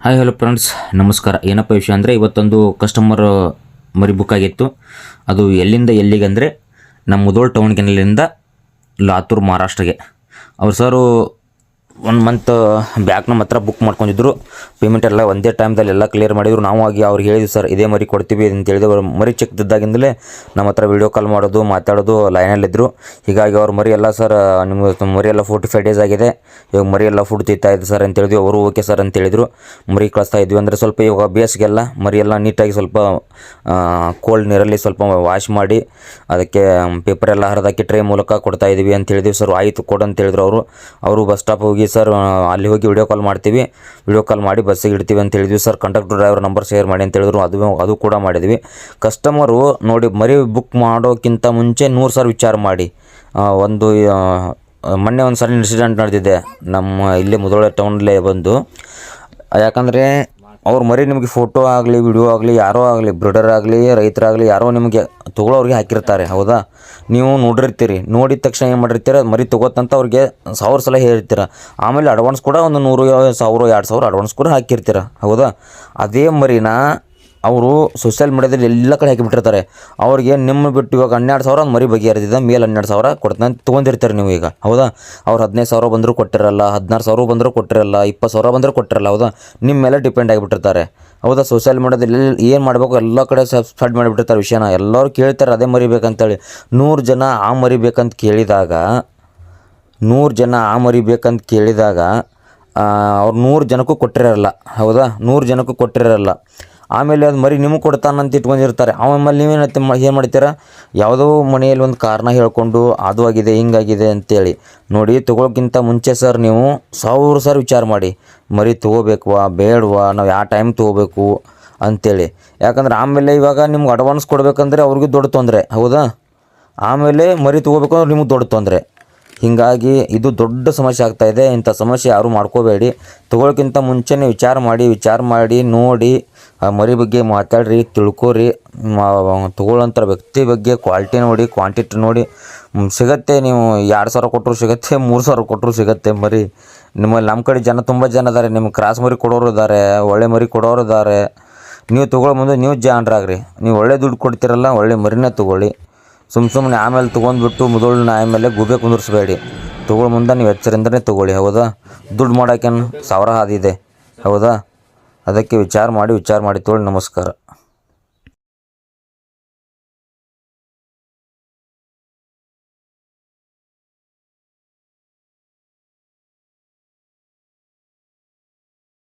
Hi hello friends, ನಮಸ್ಕಾರ. ಏನಪ್ಪ ವಿಷಯ ಅಂದರೆ ಇವತ್ತೊಂದು ಕಸ್ಟಮರ್ ಮರಿ ಬುಕ್ ಆಗಿತ್ತು. ಅದು ಎಲ್ಲಿಂದ ಎಲ್ಲಿಗೆ ಅಂದರೆ ನಮ್ಮ ಮುಧೋಳ್ ಟೌನ್ ಕೆನಲಿಂದ ಲಾತೂರ್ ಮಹಾರಾಷ್ಟ್ರಗೆ. ಅವ್ರು ಸರು 1 ಮಂತ್ ಬ್ಯಾಕ್ ನಮ್ಮ ಹತ್ರ ಬುಕ್ ಮಾಡ್ಕೊಂಡಿದ್ರು. ಪೇಮೆಂಟ್ ಎಲ್ಲ ಒಂದೇ ಟೈಮ್ದಲ್ಲಿ ಎಲ್ಲ ಕ್ಲಿಯರ್ ಮಾಡಿದ್ರು. ನಾವು ಆಗಿ ಅವ್ರಿಗೆ ಹೇಳಿದ್ವಿ, ಸರ್ ಇದೇ ಮರಿ ಕೊಡ್ತೀವಿ ಅಂತ ಹೇಳಿದ್ರು. ಅವ್ರು ಮರಿ ಚಿಕ್ಕದಿದ್ದಾಗಿಂದಲೇ ನಮ್ಮ ಹತ್ರ ವೀಡಿಯೋ ಕಾಲ್ ಮಾಡೋದು ಮಾತಾಡೋದು ಲೈನಲ್ಲಿದ್ದರು. ಹೀಗಾಗಿ ಅವ್ರ ಮರಿ ಎಲ್ಲ, ಸರ್ ನಿಮ್ಗೆ ಮರಿ ಎಲ್ಲ 45 ಡೇಸ್ ಆಗಿದೆ, ಇವಾಗ ಮರಿ ಎಲ್ಲ ಫುಡ್ ತಿಂತಾ ಇದೆ ಸರ್ ಅಂತ ಹೇಳಿದ್ವಿ. ಅವರು ಓಕೆ ಸರ್ ಅಂತ ಹೇಳಿದರು. ಮರಿ ಕಳಿಸ್ತಾ ಇದ್ವಿ. ಅಂದರೆ ಸ್ವಲ್ಪ ಇವಾಗ ಬೇಸಿಗೆಲ್ಲ ಮರಿ ಎಲ್ಲ ನೀಟಾಗಿ ಸ್ವಲ್ಪ ಕೋಲ್ಡ್ ನೀರಲ್ಲಿ ಸ್ವಲ್ಪ ವಾಶ್ ಮಾಡಿ ಅದಕ್ಕೆ ಪೇಪರ್ ಎಲ್ಲ ಹರಿದಾಕಿ ಟ್ರೇ ಮೂಲಕ ಕೊಡ್ತಾ ಇದ್ದೀವಿ ಅಂತ ಹೇಳಿದ್ವಿ. ಸರ್ ಆಯಿತು ಕೊಡು ಅಂತ ಹೇಳಿದ್ರು. ಅವರು ಬಸ್ ಸ್ಟಾಪ್ ಹೋಗಿ, ಸರ್ ಅಲ್ಲಿ ಹೋಗಿ ವಿಡಿಯೋ ಕಾಲ್ ಮಾಡ್ತೀವಿ, ವಿಡಿಯೋ ಕಾಲ್ ಮಾಡಿ ಬಸ್ಸಿಗೆ ಇಡ್ತೀವಿ ಅಂತ ಹೇಳಿದ್ವಿ. Sir conductor driver number share ಮಾಡಿ ಅಂತ ಹೇಳಿದ್ರು. ಅದು ಕೂಡ ಮಾಡಿದ್ವಿ. ಕಸ್ಟಮರು ನೋಡಿ, ಮರಿ ಬುಕ್ ಮಾಡೋಕ್ಕಿಂತ ಮುಂಚೆ 100 ಸಾವಿರ ವಿಚಾರ ಮಾಡಿ. ಮೊನ್ನೆ ಒಂದು ಸರಿ ಇನ್ಸಿಡೆಂಟ್ ನಡೆದಿದೆ ನಮ್ಮ ಇಲ್ಲೇ ಮುಧೋಳ ಟೌನಲ್ಲೇ ಬಂದು. ಯಾಕಂದರೆ ಅವ್ರ ಮರಿ ನಿಮಗೆ ಫೋಟೋ ಆಗಲಿ ವಿಡಿಯೋ ಆಗಲಿ ಯಾರೋ ಆಗಲಿ, ಬ್ರೀಡರ್ ಆಗಲಿ ರೈತರಾಗಲಿ ಯಾರೋ ನಿಮಗೆ ತೊಗೊಳೋರಿಗೆ ಹಾಕಿರ್ತಾರೆ. ಹೌದಾ? ನೀವು ನೋಡಿರ್ತೀರಿ. ನೋಡಿದ ತಕ್ಷಣ ಏನು ಮಾಡಿರ್ತೀರ, ಮರಿ ತೊಗೋತಂತ ಅವ್ರಿಗೆ 1000 ಸಲ ಹೇಳಿರ್ತೀರ. ಆಮೇಲೆ ಅಡ್ವಾನ್ಸ್ ಕೂಡ ಒಂದು 100,000 2,000 ಅಡ್ವಾನ್ಸ್ ಕೂಡ ಹಾಕಿರ್ತೀರ. ಹೌದಾ? ಅದೇ ಮರಿನ ಅವರು ಸೋಷಿಯಲ್ ಮೀಡ್ಯಾದಲ್ಲಿ ಎಲ್ಲ ಕಡೆ ಹಾಕಿಬಿಟ್ಟಿರ್ತಾರೆ. ಅವ್ರಿಗೆ ನಿಮ್ಮ ಬಿಟ್ಟು ಇವಾಗ 12,000 ಮರಿ ಬಗೆಹರಿದಿದೆ, ಮೇಲೆ 12,000 ಕೊಡ್ತಾನೆ ತೊಗೊಂಡಿರ್ತಾರೆ ನೀವು ಈಗ. ಹೌದಾ? ಅವ್ರು 15,000 ಬಂದರೂ ಕೊಟ್ಟಿರಲ್ಲ, 16,000 ಬಂದರೂ ಕೊಟ್ಟಿರಲ್ಲ, 20,000 ಬಂದರೂ ಕೊಟ್ಟಿರಲ್ಲ. ಹೌದಾ? ನಿಮ್ಮ ಮೇಲೆ ಡಿಪೆಂಡ್ ಆಗಿಬಿಟ್ಟಿರ್ತಾರೆ. ಹೌದಾ? ಸೋಷಿಯಲ್ ಮೀಡ್ಯಾದಲ್ಲಿ ಏನು ಮಾಡಬೇಕು ಎಲ್ಲ ಕಡೆ ಸ್ಪ್ರೆಡ್ ಮಾಡಿಬಿಟ್ಟಿರ್ತಾರೆ ವಿಷಯನ. ಎಲ್ಲರೂ ಕೇಳ್ತಾರೆ ಅದೇ ಮರಿ ಬೇಕಂತೇಳಿ. 100 ಜನ ಆ ಮರಿ ಬೇಕಂತ ಕೇಳಿದಾಗ ಅವ್ರು 100 ಜನಕ್ಕೂ ಕೊಟ್ಟಿರಲ್ಲ. ಹೌದಾ? 100 ಜನಕ್ಕೂ ಕೊಟ್ಟಿರಲ್ಲ. ಆಮೇಲೆ ಅದು ಮರಿ ನಿಮಗೆ ಕೊಡ್ತಾನಂತ ಇಟ್ಕೊಂಡಿರ್ತಾರೆ. ಆಮೇಲೆ ಏನು ಮಾಡ್ತೀರ, ಯಾವುದೋ ಮನೆಯಲ್ಲಿ ಒಂದು ಕಾರಣ ಹೇಳ್ಕೊಂಡು ಅದು ಆಗಿದೆ ಹಿಂಗಾಗಿದೆ ಅಂತೇಳಿ. ನೋಡಿ, ತೊಗೊಳಕ್ಕಿಂತ ಮುಂಚೆ ಸರ್ ನೀವು 1000 ಸರ್ ವಿಚಾರ ಮಾಡಿ, ಮರಿ ತೊಗೋಬೇಕವಾ ಬೇಡವಾ, ನಾವು ಯಾವ ಟೈಮ್ ತೊಗೋಬೇಕು ಅಂಥೇಳಿ. ಯಾಕಂದ್ರೆ ಆಮೇಲೆ ಇವಾಗ ನಿಮ್ಗೆ ಅಡ್ವಾನ್ಸ್ ಕೊಡಬೇಕಂದ್ರೆ ಅವ್ರಿಗೂ ದೊಡ್ಡ ತೊಂದರೆ. ಹೌದಾ? ಆಮೇಲೆ ಮರಿ ತೊಗೋಬೇಕು ಅಂದ್ರೆ ನಿಮಗೆ ದೊಡ್ಡ ತೊಂದರೆ. ಹೀಗಾಗಿ ಇದು ದೊಡ್ಡ ಸಮಸ್ಯೆ ಆಗ್ತಾಯಿದೆ. ಇಂಥ ಸಮಸ್ಯೆ ಯಾರೂ ಮಾಡ್ಕೋಬೇಡಿ. ತೊಗೊಳಕ್ಕಿಂತ ಮುಂಚೆನೇ ವಿಚಾರ ಮಾಡಿ ನೋಡಿ ಆ ಮರಿ ಬಗ್ಗೆ ಮಾತಾಡ್ರಿ, ತಿಳ್ಕೊರಿ. ತೊಗೊಳ್ಳೋಂಥ ವ್ಯಕ್ತಿ ಬಗ್ಗೆ ಕ್ವಾಲಿಟಿ ನೋಡಿ, ಕ್ವಾಂಟಿಟಿ ನೋಡಿ ಸಿಗುತ್ತೆ. ನೀವು 2,000 ಕೊಟ್ಟರು ಸಿಗುತ್ತೆ, 3,000 ಕೊಟ್ಟರು ಸಿಗುತ್ತೆ ಮರಿ. ನಮ್ಮ ಕಡೆ ತುಂಬ ಜನ ಇದ್ದಾರೆ. ನಿಮ್ಗೆ ಕ್ರಾಸ್ ಮರಿ ಕೊಡೋರು ಇದ್ದಾರೆ, ಒಳ್ಳೆ ಮರಿ ಕೊಡೋರು ಇದ್ದಾರೆ. ನೀವು ತೊಗೊಳ್ಳೋ ಮುಂದೆ ನೀವು ಜಾಣರಾಗ್ರಿ. ನೀವು ಒಳ್ಳೆ ದುಡ್ಡು ಕೊಡ್ತೀರಲ್ಲ, ಒಳ್ಳೆ ಮರಿನೇ ತೊಗೊಳ್ಳಿ. ಸುಮ್ಮನೆ ಆಮೇಲೆ ತೊಗೊಂಡ್ಬಿಟ್ಟು ಮುಧೋಳನ್ನ ಆಮೇಲೆ ಗುಬೆ ಕುಂದಿರಿಸ್ಬೇಡಿ. ತೊಗೊಳ್ಳೋ ಮುಂದೆ ನೀವು ಎಚ್ಚರಿಂದನೇ ತೊಗೊಳ್ಳಿ. ಹೌದಾ? ದುಡ್ಡು ಮಾಡೋಕ್ಕೇನು 1000 ಹಾದಿದೆ. ಹೌದಾ? ಅದಕ್ಕೆ ವಿಚಾರ ಮಾಡಿ ತೊಗೊಳ್ಳಿ. ನಮಸ್ಕಾರ.